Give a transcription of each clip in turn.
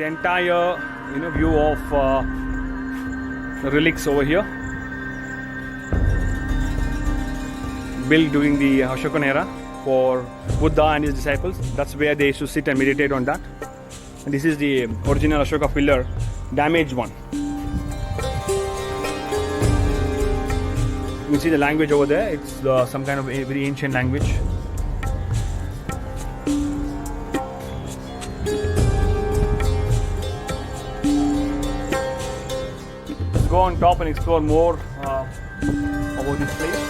the entire view of the relics over here, built during the Ashokan era for Buddha and his disciples. That's where they used to sit and meditate on that. And this is the original Ashoka pillar, damaged one. You can see the language over there. It's some kind of a very ancient language. Let's go on top and explore more about this place.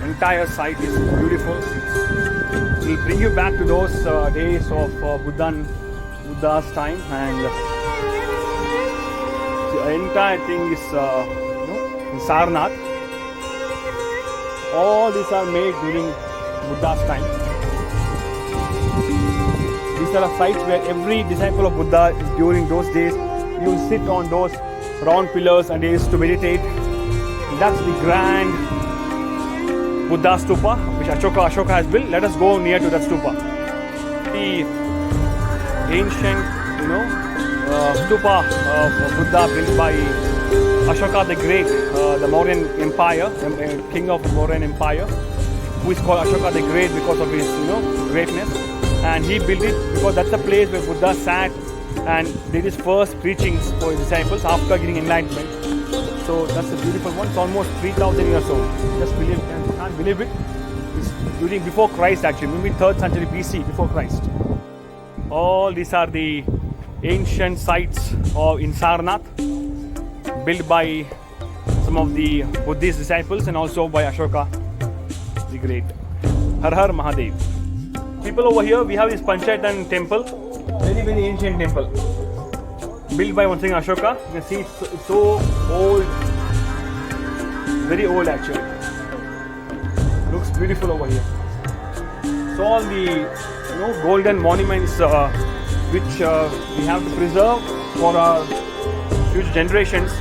Entire site is beautiful. It will bring you back to those days of Buddha's time, and the entire thing is in Sarnath. All these are made during Buddha's time. These are the sites where every disciple of Buddha during those days, you will sit on those round pillars and they used to meditate. That's the grand Buddha stupa which Ashoka has built. Let us go near to that stupa. The ancient, stupa of Buddha built by Ashoka the Great, the Mauryan Empire, king of the Mauryan Empire, who is called Ashoka the Great because of his, greatness. And he built it because that's the place where Buddha sat and did his first preachings for his disciples after getting enlightenment. So that's a beautiful one. It's almost 3,000 years old. Just can't believe it. It's before Christ actually, maybe 3rd century BC, before Christ. All these are the ancient sites in Sarnath, built by some of the Buddhist disciples and also by Ashoka the Great. Har Har Mahadev. People over here, we have this Panchayatan temple, very ancient temple, built by once again Ashoka. You can see it's so old, very old actually. Looks beautiful over here. So all the golden monuments which we have to preserve for our future generations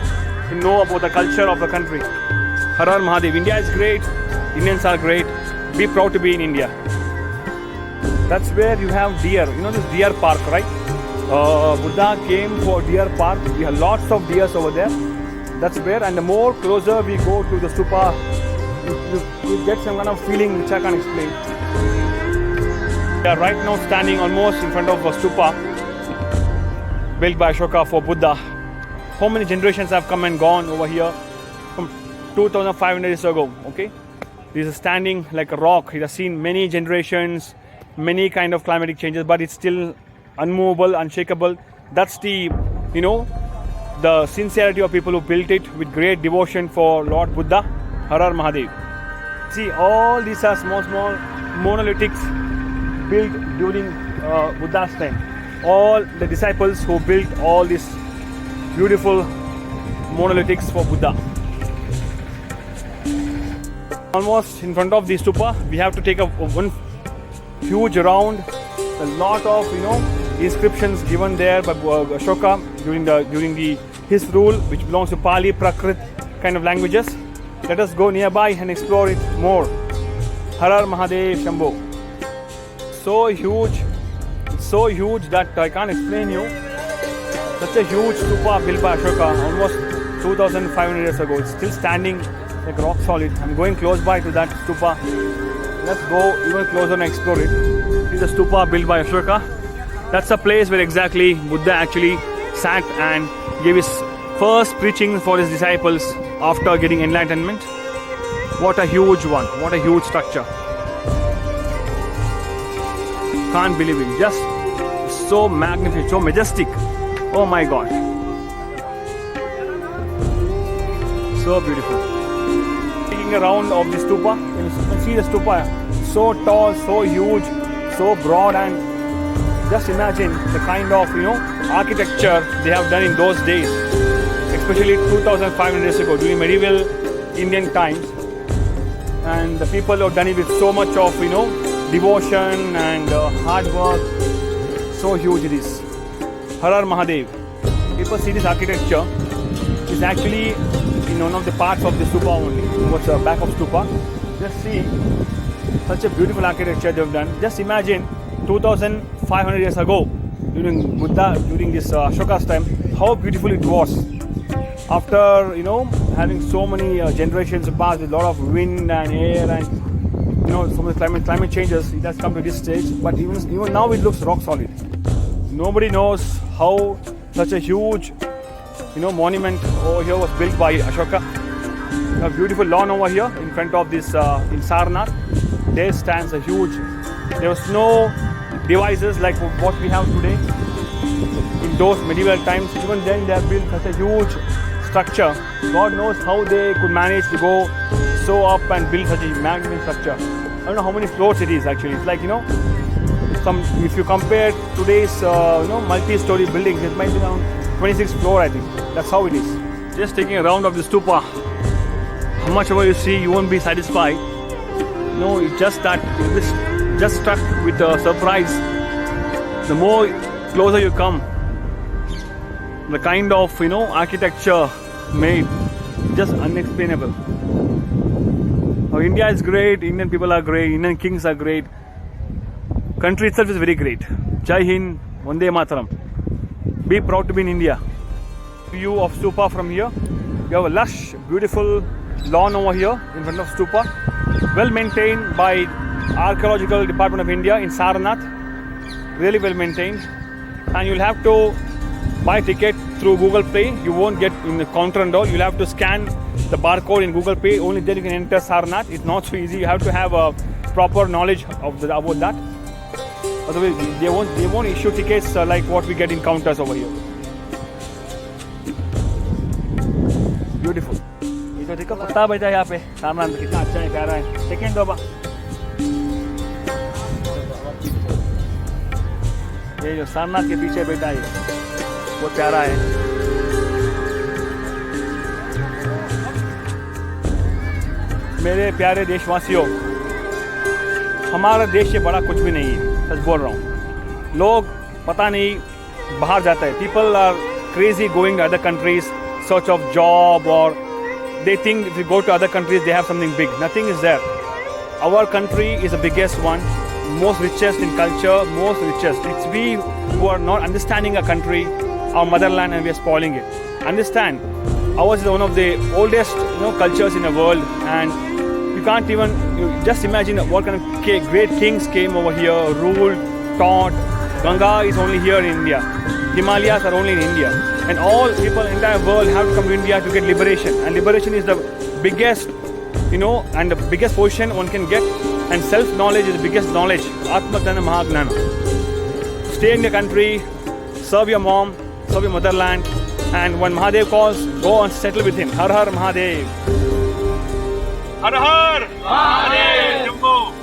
to know about the culture of the country. Har Har Mahadev. India is great. Indians are great. Be proud to be in India. That's where you have deer. This deer park, right? Buddha came for deer park. We have lots of deers over there. That's where, and the more closer we go to the stupa, you get some kind of feeling which I can't explain. We are right now standing almost in front of a stupa built by Ashoka for Buddha. How many generations have come and gone over here from 2,500 years ago? Okay, this is standing like a rock. It has seen many generations, many kind of climatic changes, but it's still unmovable, unshakable. That's the the sincerity of people who built it with great devotion for Lord Buddha. Har Har Mahadev. See, all these are small monolithics built during Buddha's time. All the disciples who built all these beautiful monolithics for Buddha. Almost in front of the stupa, we have to take one huge round. A lot of inscriptions given there by Ashoka during his rule, which belongs to Pali, Prakrit kind of languages. Let us go nearby and explore it more. Har Har Mahadev Shambho. So huge that I can't explain you. Such a huge stupa built by Ashoka almost 2,500 years ago. It's still standing like rock solid. I'm going close by to that stupa. Let's go even closer and explore it. This is a stupa built by Ashoka. That's a place where exactly Buddha actually sat and gave his first preaching for his disciples after getting enlightenment. What a huge one. What a huge structure. Can't believe it. Just so magnificent, so majestic. Oh my God. So beautiful. Taking a round of the stupa, you can see the stupa. So tall, so huge, so broad, and just imagine the kind of architecture they have done in those days, especially 2,500 years ago during medieval Indian times. And the people have done it with so much of devotion and hard work. So huge it is. Har Har Mahadev. People see this architecture. It's actually in one of the parts of the stupa only. Towards the back of stupa. Just see Such a beautiful architecture they've done. Just imagine 2,500 years ago, during this Ashoka's time, how beautiful it was. After having so many generations passed with a lot of wind and air and some of the climate changes, it has come to this stage. But even now, it looks rock solid. Nobody knows how such a huge monument over here was built by Ashoka. A beautiful lawn over here in front of this in Sarnath. There stands a huge. There was no devices like what we have today. In those medieval times, even then they have built such a huge structure. God knows how they could manage to go so up and build such a magnificent structure. I don't know how many floors it is actually. It's like if you compare today's multi-story buildings, it might be around 26 floor, I think. That's how it is. Just taking a round of the stupa. How much ever you see, you won't be satisfied. No, it's just that you're just struck with a surprise. The more closer you come, the kind of architecture made, just unexplainable. Now, India is great, Indian people are great, Indian kings are great. Country itself is very great. Jai Hind, Vande Mataram. Be proud to be in India. View of stupa from here. You have a lush, beautiful lawn over here in front of stupa. Well maintained by Archaeological Department of India in Sarnath. Really well maintained. And you'll have to buy a ticket through Google Pay. You won't get in the counter and all. You'll have to scan the barcode in Google Pay. Only then you can enter Sarnath. It's not so easy. You have to have a proper knowledge about that. Otherwise, they won't issue tickets like what we get in counters over here. Beautiful. ये तो देखो कुत्ता बैठा है यहाँ पे सारनाथ में, कितना अच्छा है, प्यारा है. सेकेंड दो बा. ये जो सारनाथ के पीछे बैठा है वो प्यारा है. मेरे प्यारे देशवासियों, हमारा देश से बड़ा कुछ भी नहीं है. सच बोल रहा हूँ. लोग पता नहीं बाहर जाता है. People are crazy going to other countries, search of job, or they think if you go to other countries they have something big. Nothing is there. Our country is the biggest one, most richest in culture, most richest. It's we who are not understanding our country, our motherland, and we are spoiling it. Understand, ours is one of the oldest cultures in the world, and you can't even just imagine what kind of great kings came over here, ruled, taught. Ganga is only here in India. Himalayas are only in India. And all people in the entire world have to come to India to get liberation. And liberation is the biggest, and the biggest position one can get. And self-knowledge is the biggest knowledge. Atmagnana Mahagnana. Stay in the country, serve your mom, serve your motherland. And when Mahadev calls, go and settle with him. Har Har Mahadev. Har Har Mahadev.